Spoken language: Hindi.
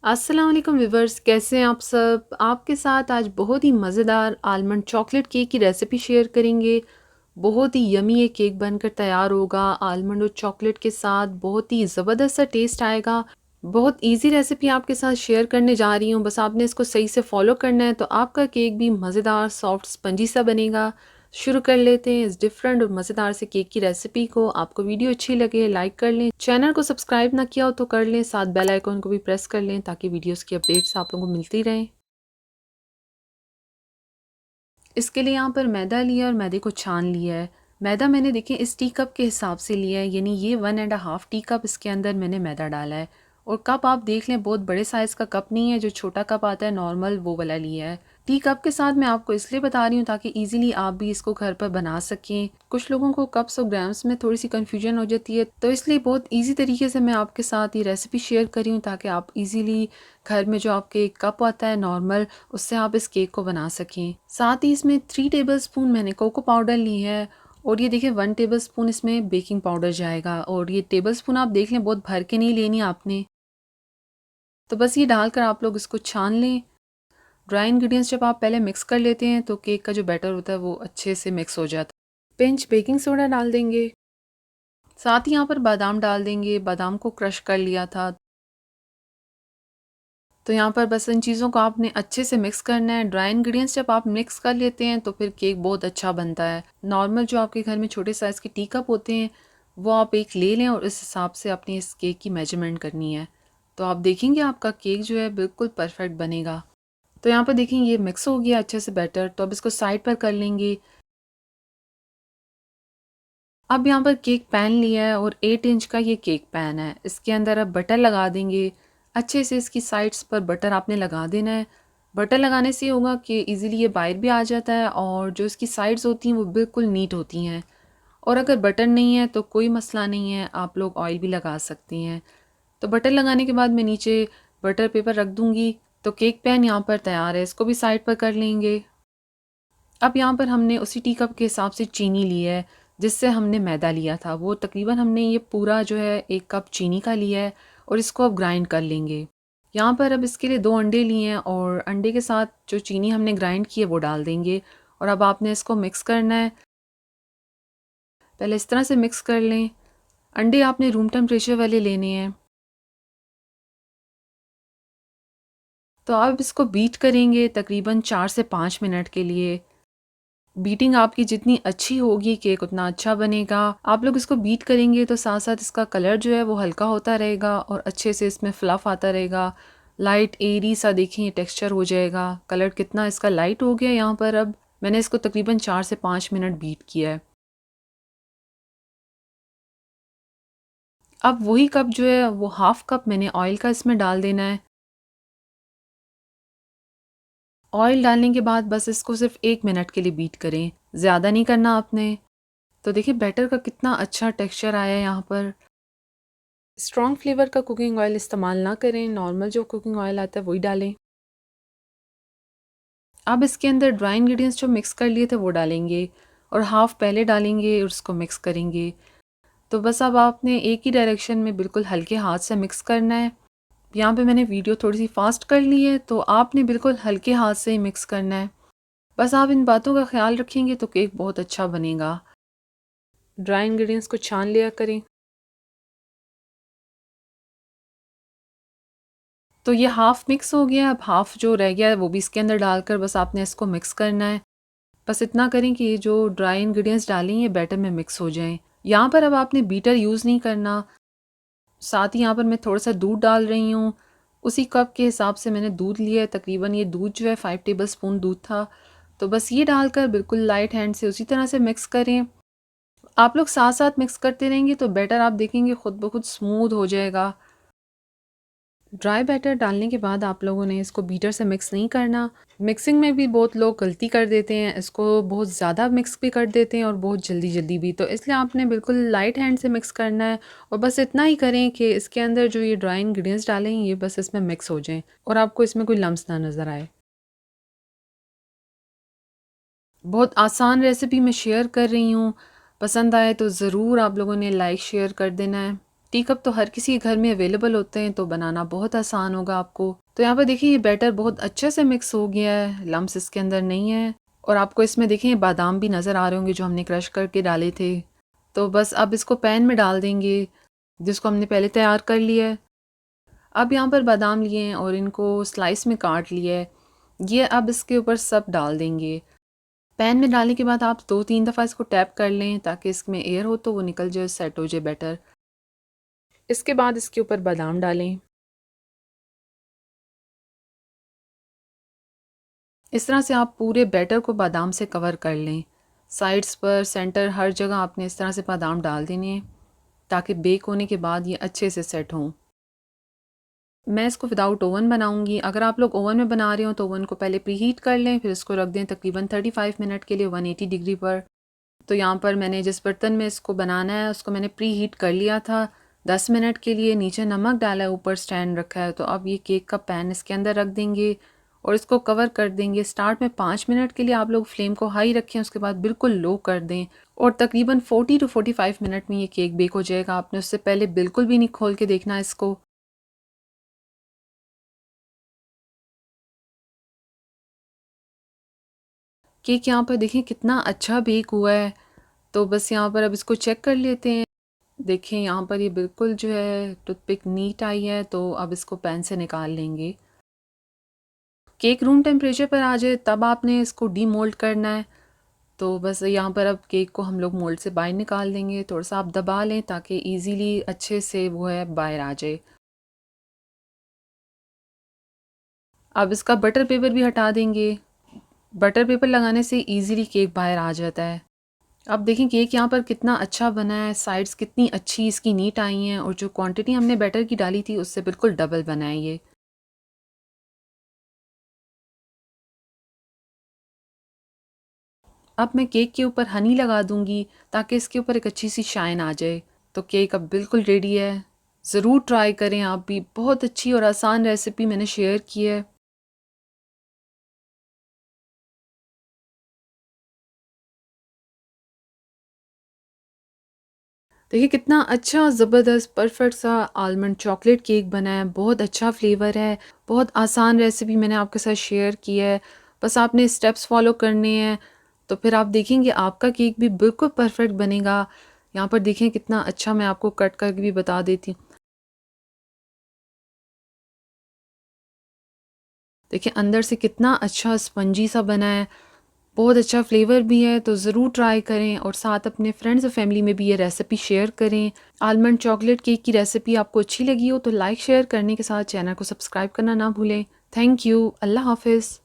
अस्सलाम वालेकुम व्यूवर्स, कैसे हैं आप सब। आपके साथ आज बहुत ही मज़ेदार आलमंड चॉकलेट केक की रेसिपी शेयर करेंगे। बहुत ही यमी ये केक बनकर तैयार होगा आलमंड और चॉकलेट के साथ, बहुत ही ज़बरदस्त सा टेस्ट आएगा। बहुत इजी रेसिपी आपके साथ शेयर करने जा रही हूँ, बस आपने इसको सही से फॉलो करना है तो आपका केक भी मज़ेदार सॉफ्ट स्पंजी सा बनेगा। शुरू कर लेते हैं इस डिफरेंट और मज़ेदार से केक की रेसिपी को। आपको वीडियो अच्छी लगे लाइक कर लें, चैनल को सब्सक्राइब ना किया हो तो कर लें, साथ बेल आइकन को भी प्रेस कर लें ताकि वीडियोस की अपडेट्स आप लोगों को मिलती रहें। इसके लिए यहाँ पर मैदा लिया और मैदे को छान लिया है। मैदा मैंने देखिए इस टी कप के हिसाब से लिया है, यानी ये 1.5 टी कप इसके अंदर मैंने मैदा डाला है। और कप आप देख लें, बहुत बड़े साइज़ का कप नहीं है, जो छोटा कप आता है नॉर्मल वो वाला लिया है। टी कप के साथ मैं आपको इसलिए बता रही हूँ ताकि इजीली आप भी इसको घर पर बना सकें। कुछ लोगों को कप्स और ग्राम्स में थोड़ी सी कन्फ्यूजन हो जाती है, तो इसलिए बहुत ईजी तरीके से मैं आपके साथ ये रेसिपी शेयर करी हूँ ताकि आप इजीली घर में जो आपके कप आता है नॉर्मल, उससे आप इस केक को बना सकें। साथ ही इसमें 3 टेबल स्पून मैंने कोको पाउडर ली है। और ये देखिए 1 टेबल स्पून इसमें बेकिंग पाउडर जाएगा। और ये टेबल स्पून आप देख लें, बहुत भर के नहीं लेनी आपने। तो बस ये डालकर आप लोग इसको छान लें। ड्राई इंग्रेडिएंट्स जब आप पहले मिक्स कर लेते हैं तो केक का जो बैटर होता है वो अच्छे से मिक्स हो जाता है। पिंच बेकिंग सोडा डाल देंगे। साथ ही यहाँ पर बादाम डाल देंगे, बादाम को क्रश कर लिया था। तो यहाँ पर बस इन चीज़ों को आपने अच्छे से मिक्स करना है। ड्राई इंग्रेडिएंट्स जब आप मिक्स कर लेते हैं तो फिर केक बहुत अच्छा बनता है। नॉर्मल जो आपके घर में छोटे साइज़ के टी कप होते हैं वो आप एक ले लें और इस हिसाब से अपनी इस केक की मेजरमेंट करनी है। तो आप देखेंगे आपका केक जो है बिल्कुल परफेक्ट बनेगा। तो यहाँ पर देखेंगे ये मिक्स हो गया अच्छे से बैटर, तो अब इसको साइड पर कर लेंगे। अब यहाँ पर केक पैन लिया है और 8 इंच का ये केक पैन है। इसके अंदर अब बटर लगा देंगे। अच्छे से इसकी साइड्स पर बटर आपने लगा देना है। बटर लगाने से ये होगा कि इजीली ये बाहर भी आ जाता है और जो इसकी साइड्स होती हैं वो बिल्कुल नीट होती हैं। और अगर बटर नहीं है तो कोई मसला नहीं है, आप लोग ऑयल भी लगा सकती हैं। तो बटर लगाने के बाद मैं नीचे बटर पेपर रख दूँगी। तो केक पैन यहाँ पर तैयार है, इसको भी साइड पर कर लेंगे। अब यहाँ पर हमने उसी टी कप के हिसाब से चीनी ली है जिससे हमने मैदा लिया था। वो तकरीबन हमने ये पूरा जो है 1 कप चीनी का लिया है और इसको अब ग्राइंड कर लेंगे। यहाँ पर अब इसके लिए 2 अंडे लिए हैं और अंडे के साथ जो चीनी हमने ग्राइंड की है वो डाल देंगे। और अब आपने इसको मिक्स करना है। पहले इस तरह से मिक्स कर लें। अंडे आपने रूम टेम्परेचर वाले लेने हैं। तो अब इसको बीट करेंगे तकरीबन 4 से 5 मिनट के लिए। बीटिंग आपकी जितनी अच्छी होगी केक उतना अच्छा बनेगा। आप लोग इसको बीट करेंगे तो साथ साथ इसका कलर जो है वो हल्का होता रहेगा और अच्छे से इसमें फ्लफ़ आता रहेगा। लाइट एरी सा देखें ये टेक्सचर हो जाएगा। कलर कितना इसका लाइट हो गया यहाँ पर। अब मैंने इसको तकरीबन 4 से 5 मिनट बीट किया है। अब वही कप जो है वो हाफ़ कप मैंने ऑयल का इसमें डाल देना है। ऑयल डालने के बाद बस इसको सिर्फ 1 मिनट के लिए बीट करें, ज़्यादा नहीं करना आपने। तो देखिए बैटर का कितना अच्छा टेक्सचर आया है यहाँ पर। स्ट्रॉन्ग फ्लेवर का कुकिंग ऑयल इस्तेमाल ना करें, नॉर्मल जो कुकिंग ऑयल आता है वही डालें। अब इसके अंदर ड्राई इंग्रेडिएंट्स जो मिक्स कर लिए थे वो डालेंगे और हाफ़ पहले डालेंगे और उसको मिक्स करेंगे। तो बस अब आपने एक ही डायरेक्शन में बिल्कुल हल्के हाथ से मिक्स करना है। यहाँ पे मैंने वीडियो थोड़ी सी फास्ट कर ली है, तो आपने बिल्कुल हल्के हाथ से ही मिक्स करना है। बस आप इन बातों का ख्याल रखेंगे तो केक बहुत अच्छा बनेगा। ड्राई इंग्रेडिएंट्स को छान लिया करें। तो ये हाफ़ मिक्स हो गया। अब हाफ़ जो रह गया है वो भी इसके अंदर डालकर बस आपने इसको मिक्स करना है। बस इतना करें कि ये जो ड्राई इंग्रेडिएंट्स डालें ये बैटर में मिक्स हो जाएँ। यहाँ पर अब आपने बीटर यूज़ नहीं करना। साथ ही यहाँ पर मैं थोड़ा-सा दूध डाल रही हूँ। उसी कप के हिसाब से मैंने दूध लिया है, तकरीबन ये दूध जो है 5 टेबल स्पून दूध था। तो बस ये डालकर बिल्कुल लाइट हैंड से उसी तरह से मिक्स करें। आप लोग साथ-साथ मिक्स करते रहेंगे तो बैटर आप देखेंगे खुद ब खुद स्मूथ हो जाएगा। ड्राई बैटर डालने के बाद आप लोगों ने इसको बीटर से मिक्स नहीं करना। मिक्सिंग में भी बहुत लोग गलती कर देते हैं, इसको बहुत ज़्यादा मिक्स भी कर देते हैं और बहुत जल्दी-जल्दी भी। तो इसलिए आपने बिल्कुल लाइट हैंड से मिक्स करना है और बस इतना ही करें कि इसके अंदर जो ये ड्राई इंग्रीडिएंट्स डाले हैं ये बस इसमें मिक्स हो जाएँ और आपको इसमें कोई लम्स ना नज़र आए। बहुत आसान रेसिपी मैं शेयर कर रही हूँ। पसंद आए तो ज़रूर आप लोगों ने लाइक शेयर कर देना है। टी कप तो हर किसी के घर में अवेलेबल होते हैं, तो बनाना बहुत आसान होगा आपको। तो यहाँ पर देखिए ये बैटर बहुत अच्छे से मिक्स हो गया है, लम्स इसके अंदर नहीं है। और आपको इसमें देखिए बादाम भी नज़र आ रहे होंगे जो हमने क्रश करके डाले थे। तो बस अब इसको पैन में डाल देंगे जिसको हमने पहले तैयार कर लिया है। अब यहाँ पर बादाम लिए हैं और इनको स्लाइस में काट लिया है। ये अब इसके ऊपर सब डाल देंगे। पैन में डालने के बाद आप 2-3 दफ़ा इसको टैप कर लें ताकि इसमें एयर हो तो वो निकल जाए, सेट हो जाए बैटर। इसके बाद इसके ऊपर बादाम डालें। इस तरह से आप पूरे बैटर को बादाम से कवर कर लें। साइड्स पर, सेंटर, हर जगह आपने इस तरह से बादाम डाल देने हैं ताकि बेक होने के बाद ये अच्छे से सेट हों। मैं इसको विदाउट ओवन बनाऊंगी। अगर आप लोग ओवन में बना रहे हो तो ओवन को पहले प्री हीट कर लें, फिर इसको रख दें तकरीबन 35 मिनट के लिए 180 डिग्री पर। तो यहाँ पर मैंने जिस बर्तन में इसको बनाना है उसको मैंने प्री हीट कर लिया था 10 मिनट के लिए। नीचे नमक डाला है, ऊपर स्टैंड रखा है। तो अब ये केक का पैन इसके अंदर रख देंगे और इसको कवर कर देंगे। स्टार्ट में 5 मिनट के लिए आप लोग फ्लेम को हाई रखें, उसके बाद बिल्कुल लो कर दें और तकरीबन 40 टू 45 मिनट में ये केक बेक हो जाएगा। आपने उससे पहले बिल्कुल भी नहीं खोल के देखना इसको। केक यहाँ पर देखिए कितना अच्छा बेक हुआ है। तो बस यहाँ पर अब इसको चेक कर लेते हैं। देखें यहाँ पर ये बिल्कुल जो है टूथपिक नीट आई है। तो अब इसको पैन से निकाल लेंगे। केक रूम टेम्परेचर पर आ जाए तब आपने इसको डीमोल्ड करना है। तो बस यहाँ पर अब केक को हम लोग मोल्ड से बाहर निकाल देंगे। थोड़ा सा आप दबा लें ताकि इजीली अच्छे से वो है बाहर आ जाए। अब इसका बटर पेपर भी हटा देंगे। बटर पेपर लगाने से इजीली केक बाहर आ जाता है। अब देखें केक यहाँ पर कितना अच्छा बना है, साइड्स कितनी अच्छी इसकी नीट आई हैं और जो क्वांटिटी हमने बैटर की डाली थी उससे बिल्कुल डबल बना है ये। अब मैं केक के ऊपर हनी लगा दूंगी ताकि इसके ऊपर एक अच्छी सी शाइन आ जाए। तो केक अब बिल्कुल रेडी है। ज़रूर ट्राई करें आप भी, बहुत अच्छी और आसान रेसिपी मैंने शेयर की है। देखिए कितना अच्छा ज़बरदस्त परफेक्ट सा आलमंड चॉकलेट केक बना है। बहुत अच्छा फ्लेवर है। बहुत आसान रेसिपी मैंने आपके साथ शेयर की है। बस आपने स्टेप्स फॉलो करने हैं तो फिर आप देखेंगे आपका केक भी बिल्कुल परफेक्ट बनेगा। यहाँ पर देखें कितना अच्छा, मैं आपको कट करके भी बता देती हूँ। देखिए अंदर से कितना अच्छा स्पंजी सा बना है। बहुत अच्छा फ्लेवर भी है। तो ज़रूर ट्राई करें और साथ अपने फ्रेंड्स और फैमिली में भी ये रेसिपी शेयर करें। आलमंड चॉकलेट केक की रेसिपी आपको अच्छी लगी हो तो लाइक शेयर करने के साथ चैनल को सब्सक्राइब करना ना भूलें। Thank you. अल्लाह हाफिज़।